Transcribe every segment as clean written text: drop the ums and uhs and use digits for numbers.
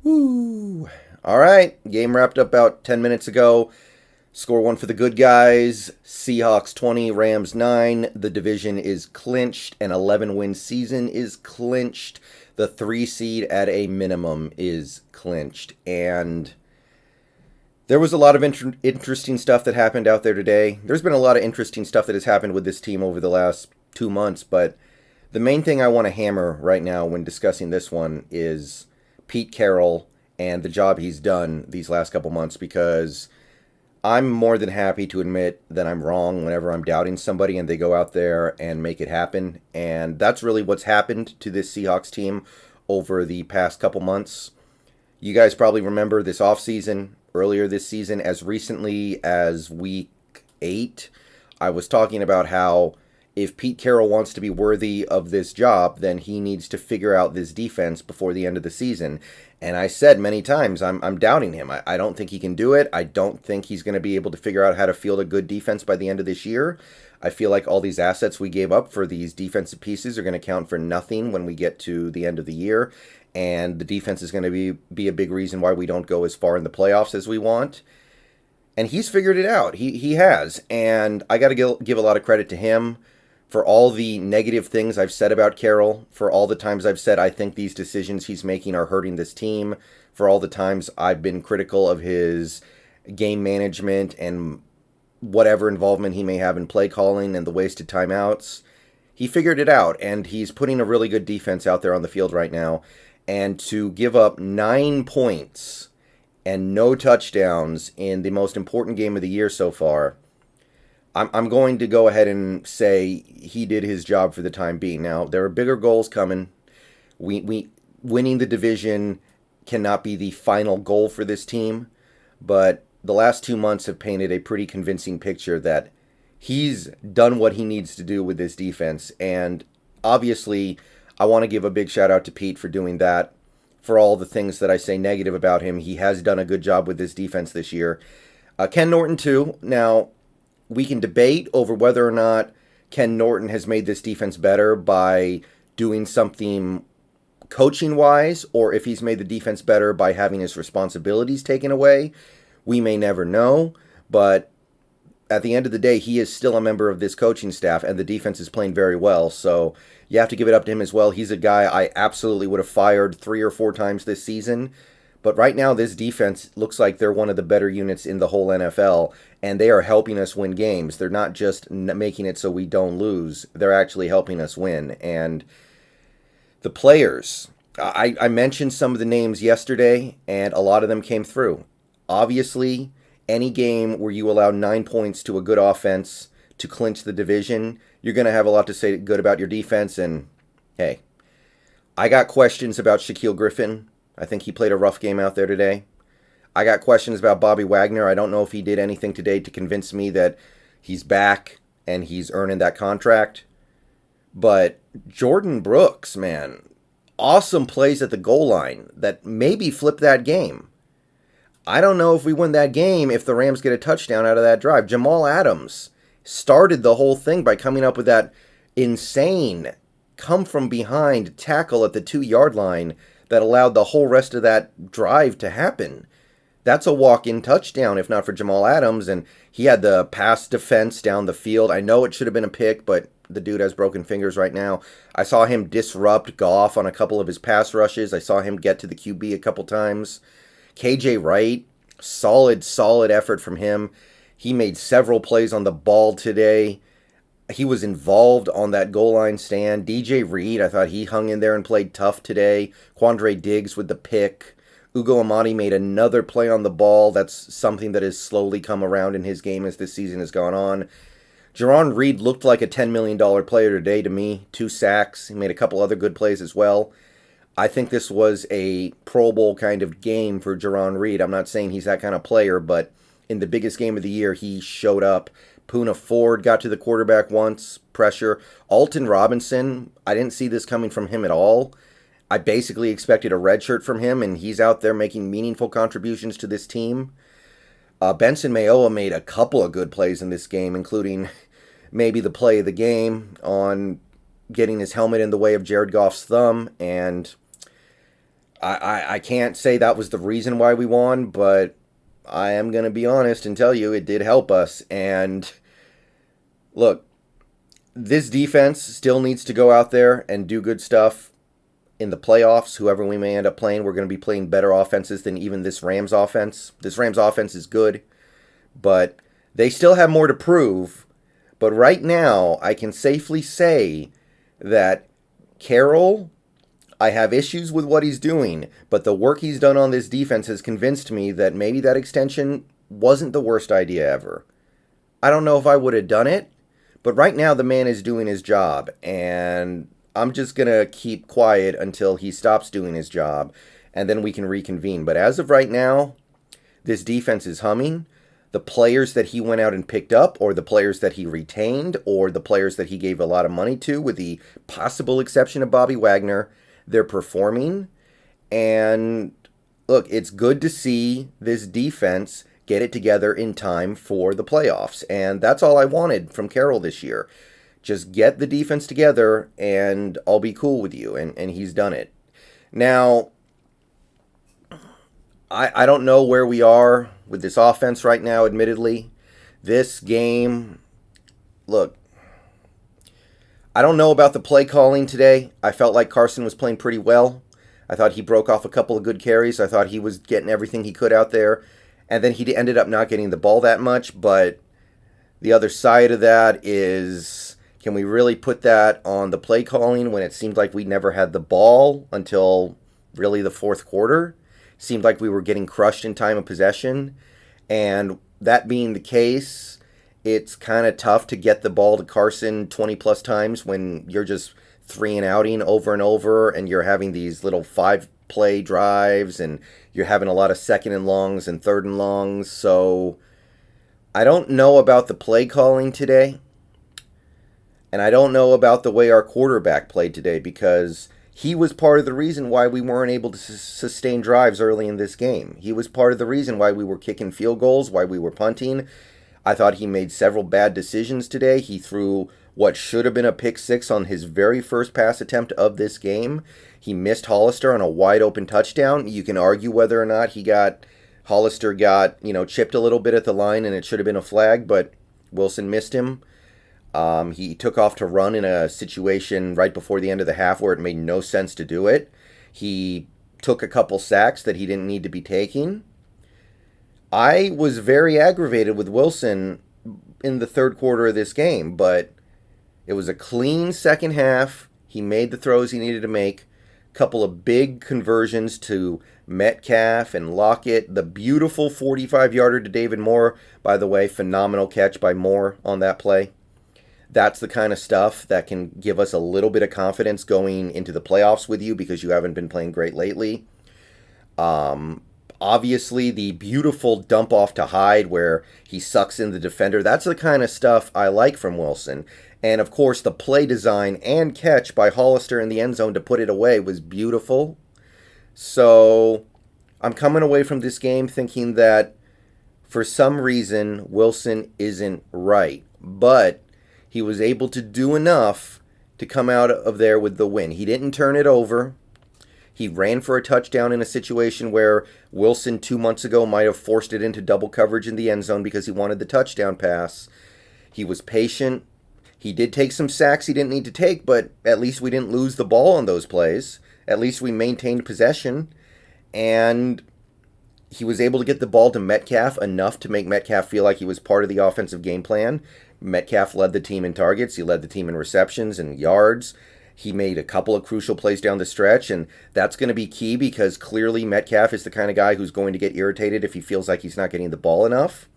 Woo! All right, game wrapped up about 10 minutes ago. Score one for the good guys. Seahawks 20, Rams 9. The division is clinched. An 11-win season is clinched. The 3 seed at a minimum is clinched. And there was a lot of interesting stuff that happened out there today. There's been a lot of interesting stuff that has happened with this team over the last 2 months. But the main thing I want to hammer right now when discussing this one is Pete Carroll and the job he's done these last couple months, because I'm more than happy to admit that I'm wrong whenever I'm doubting somebody and they go out there and make it happen. And that's really what's happened to this Seahawks team over the past couple months. You guys probably remember this offseason, earlier this season, as recently as week 8, I was talking about how if Pete Carroll wants to be worthy of this job, then he needs to figure out this defense before the end of the season. And I said many times, I'm doubting him. I don't think he can do it. I don't think he's going to be able to figure out how to field a good defense by the end of this year. I feel like all these assets we gave up for these defensive pieces are going to count for nothing when we get to the end of the year. And the defense is going to be a big reason why we don't go as far in the playoffs as we want. And he's figured it out. He has. And I got to give a lot of credit to him for all the negative things I've said about Carroll, for all the times I've said I think these decisions he's making are hurting this team, for all the times I've been critical of his game management and whatever involvement he may have in play calling and the wasted timeouts. He figured it out, and he's putting a really good defense out there on the field right now. And to give up 9 points and no touchdowns in the most important game of the year so far, I'm going to go ahead and say he did his job for the time being. Now, there are bigger goals coming. We winning the division cannot be the final goal for this team, but the last 2 months have painted a pretty convincing picture that he's done what he needs to do with this defense. And obviously, I want to give a big shout out to Pete for doing that. For all the things that I say negative about him, he has done a good job with this defense this year. Ken Norton, too. Now, we can debate over whether or not Ken Norton has made this defense better by doing something coaching-wise, or if he's made the defense better by having his responsibilities taken away. We may never know, but at the end of the day, he is still a member of this coaching staff, and the defense is playing very well, so you have to give it up to him as well. He's a guy I absolutely would have fired 3 or 4 times this season. But right now, this defense looks like they're one of the better units in the whole NFL, and they are helping us win games. They're not just making it so we don't lose. They're actually helping us win. And the players, I mentioned some of the names yesterday, and a lot of them came through. Obviously, any game where you allow 9 points to a good offense to clinch the division, you're going to have a lot to say good about your defense. And, hey, I got questions about Shaquille Griffin. I think he played a rough game out there today. I got questions about Bobby Wagner. I don't know if he did anything today to convince me that he's back and he's earning that contract. But Jordan Brooks, man, awesome plays at the goal line that maybe flip that game. I don't know if we win that game if the Rams get a touchdown out of that drive. Jamal Adams started the whole thing by coming up with that insane come-from-behind tackle at the 2-yard line that allowed the whole rest of that drive to happen. That's a walk-in touchdown, if not for Jamal Adams, and he had the pass defense down the field. I know it should have been a pick, but the dude has broken fingers right now. I saw him disrupt Goff on a couple of his pass rushes. I saw him get to the QB a couple times. KJ Wright, solid effort from him. He made several plays on the ball today. He was involved on that goal line stand. DJ Reed, I thought he hung in there and played tough today. Quandre Diggs with the pick. Ugo Amadi made another play on the ball. That's something that has slowly come around in his game as this season has gone on. Jaron Reid looked like a $10 million player today to me. 2 sacks. He made a couple other good plays as well. I think this was a Pro Bowl kind of game for Jaron Reid. I'm not saying he's that kind of player, but in the biggest game of the year, he showed up. Poona Ford got to the quarterback once, pressure. Alton Robinson, I didn't see this coming from him at all. I basically expected a red shirt from him, and he's out there making meaningful contributions to this team. Benson Mayowa made a couple of good plays in this game, including maybe the play of the game on getting his helmet in the way of Jared Goff's thumb. And I can't say that was the reason why we won, but I am going to be honest and tell you it did help us. And look, this defense still needs to go out there and do good stuff in the playoffs. Whoever we may end up playing, we're going to be playing better offenses than even this Rams offense. This Rams offense is good, but they still have more to prove. But right now, I can safely say that Carroll, I have issues with what he's doing, but the work he's done on this defense has convinced me that maybe that extension wasn't the worst idea ever. I don't know if I would have done it, but right now the man is doing his job, and I'm just going to keep quiet until he stops doing his job, and then we can reconvene. But as of right now, this defense is humming. The players that he went out and picked up, or the players that he retained, or the players that he gave a lot of money to, with the possible exception of Bobby Wagner, they're performing. And look, it's good to see this defense get it together in time for the playoffs. And that's all I wanted from Carroll this year. Just get the defense together and I'll be cool with you. And he's done it. Now, I don't know where we are with this offense right now, admittedly. This game, look, I don't know about the play calling today. I felt like Carson was playing pretty well. I thought he broke off a couple of good carries. I thought he was getting everything he could out there. And then he ended up not getting the ball that much. But the other side of that is, can we really put that on the play calling when it seemed like we never had the ball until really the fourth quarter? Seemed like we were getting crushed in time of possession. And that being the case, it's kind of tough to get the ball to Carson 20 plus times when you're just 3-and-outing over and over and you're having these little 5-play drives and you're having a lot of 2nd-and-longs and 3rd-and-longs. So I don't know about the play calling today. And I don't know about the way our quarterback played today, because he was part of the reason why we weren't able to sustain drives early in this game. He was part of the reason why we were kicking field goals, why we were punting. I thought he made several bad decisions today. He threw what should have been a pick six on his very first pass attempt of this game. He missed Hollister on a wide open touchdown. You can argue whether or not Hollister got, chipped a little bit at the line and it should have been a flag, but Wilson missed him. He took off to run in a situation right before the end of the half where it made no sense to do it. He took a couple sacks that he didn't need to be taking. I was very aggravated with Wilson in the third quarter of this game, but it was a clean second half. He made the throws he needed to make. A couple of big conversions to Metcalf and Lockett. The beautiful 45-yarder to David Moore. By the way, phenomenal catch by Moore on that play. That's the kind of stuff that can give us a little bit of confidence going into the playoffs with you, because you haven't been playing great lately. Obviously, the beautiful dump off to Hyde where he sucks in the defender. That's the kind of stuff I like from Wilson. And, of course, the play design and catch by Hollister in the end zone to put it away was beautiful. So I'm coming away from this game thinking that for some reason Wilson isn't right. But he was able to do enough to come out of there with the win. He didn't turn it over. He ran for a touchdown in a situation where Wilson 2 months ago might have forced it into double coverage in the end zone because he wanted the touchdown pass. He was patient. He did take some sacks he didn't need to take, but at least we didn't lose the ball on those plays. At least we maintained possession. And he was able to get the ball to Metcalf enough to make Metcalf feel like he was part of the offensive game plan. Metcalf led the team in targets. He led the team in receptions and yards. He made a couple of crucial plays down the stretch, and that's going to be key because clearly Metcalf is the kind of guy who's going to get irritated if he feels like he's not getting the ball enough.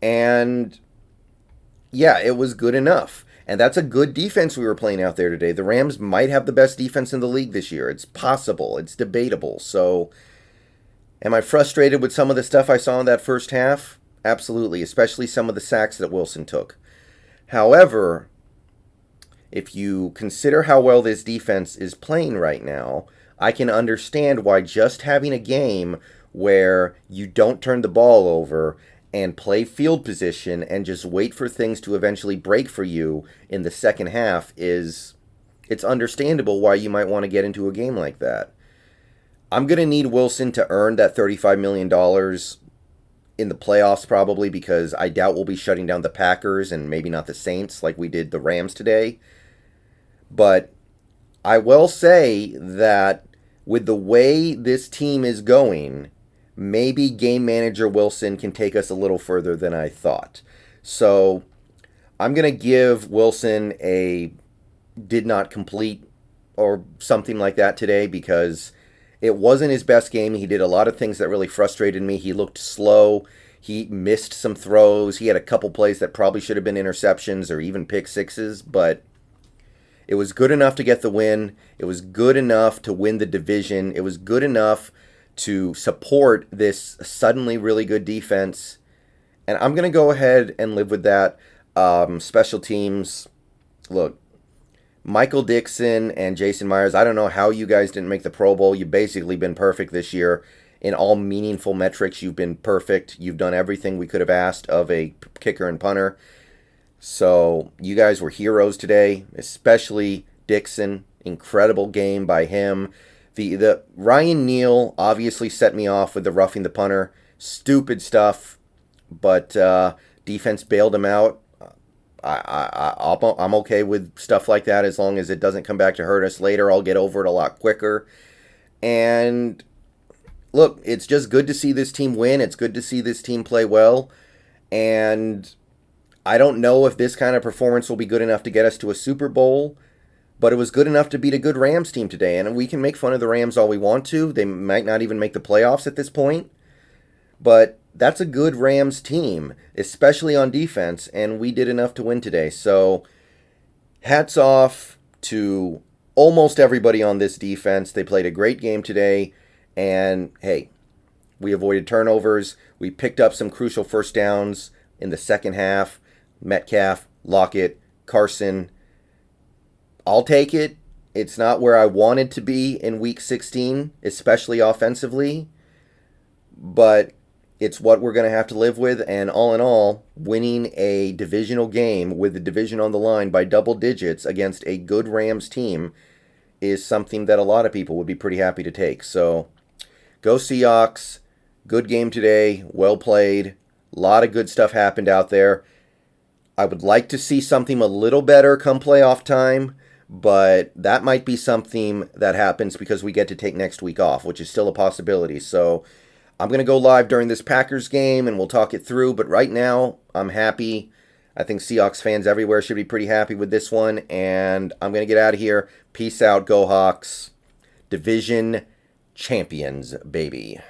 And yeah, it was good enough. And that's a good defense we were playing out there today. The Rams might have the best defense in the league this year. It's possible. It's debatable. So am I frustrated with some of the stuff I saw in that first half? Absolutely, especially some of the sacks that Wilson took. However, if you consider how well this defense is playing right now, I can understand why just having a game where you don't turn the ball over and play field position and just wait for things to eventually break for you in the second half it's understandable why you might want to get into a game like that. I'm going to need Wilson to earn that $35 million in the playoffs probably, because I doubt we'll be shutting down the Packers and maybe not the Saints like we did the Rams today. But I will say that with the way this team is going, maybe game manager Wilson can take us a little further than I thought. So I'm going to give Wilson a did not complete or something like that today, because it wasn't his best game. He did a lot of things that really frustrated me. He looked slow. He missed some throws. He had a couple plays that probably should have been interceptions or even pick sixes, but it was good enough to get the win. It was good enough to win the division. It was good enough to support this suddenly really good defense. And I'm going to go ahead and live with that. Special teams, look, Michael Dixon and Jason Myers, I don't know how you guys didn't make the Pro Bowl. You've basically been perfect this year. In all meaningful metrics, you've been perfect. You've done everything we could have asked of a kicker and punter. So you guys were heroes today, especially Dixon. Incredible game by him. The Ryan Neal obviously set me off with the roughing the punter. Stupid stuff, but defense bailed him out. I'm okay with stuff like that as long as it doesn't come back to hurt us later. I'll get over it a lot quicker. And look, it's just good to see this team win. It's good to see this team play well. And I don't know if this kind of performance will be good enough to get us to a Super Bowl, but it was good enough to beat a good Rams team today. And we can make fun of the Rams all we want to. They might not even make the playoffs at this point. But that's a good Rams team, especially on defense, and we did enough to win today. So hats off to almost everybody on this defense. They played a great game today, and hey, we avoided turnovers. We picked up some crucial first downs in the second half. Metcalf, Lockett, Carson. I'll take it. It's not where I wanted to be in Week 16, especially offensively, but it's what we're going to have to live with, and all in all, winning a divisional game with the division on the line by double digits against a good Rams team is something that a lot of people would be pretty happy to take. So, go Seahawks. Good game today. Well played. A lot of good stuff happened out there. I would like to see something a little better come playoff time, but that might be something that happens because we get to take next week off, which is still a possibility. So, I'm going to go live during this Packers game, and we'll talk it through. But right now, I'm happy. I think Seahawks fans everywhere should be pretty happy with this one. And I'm going to get out of here. Peace out. Go Hawks. Division champions, baby.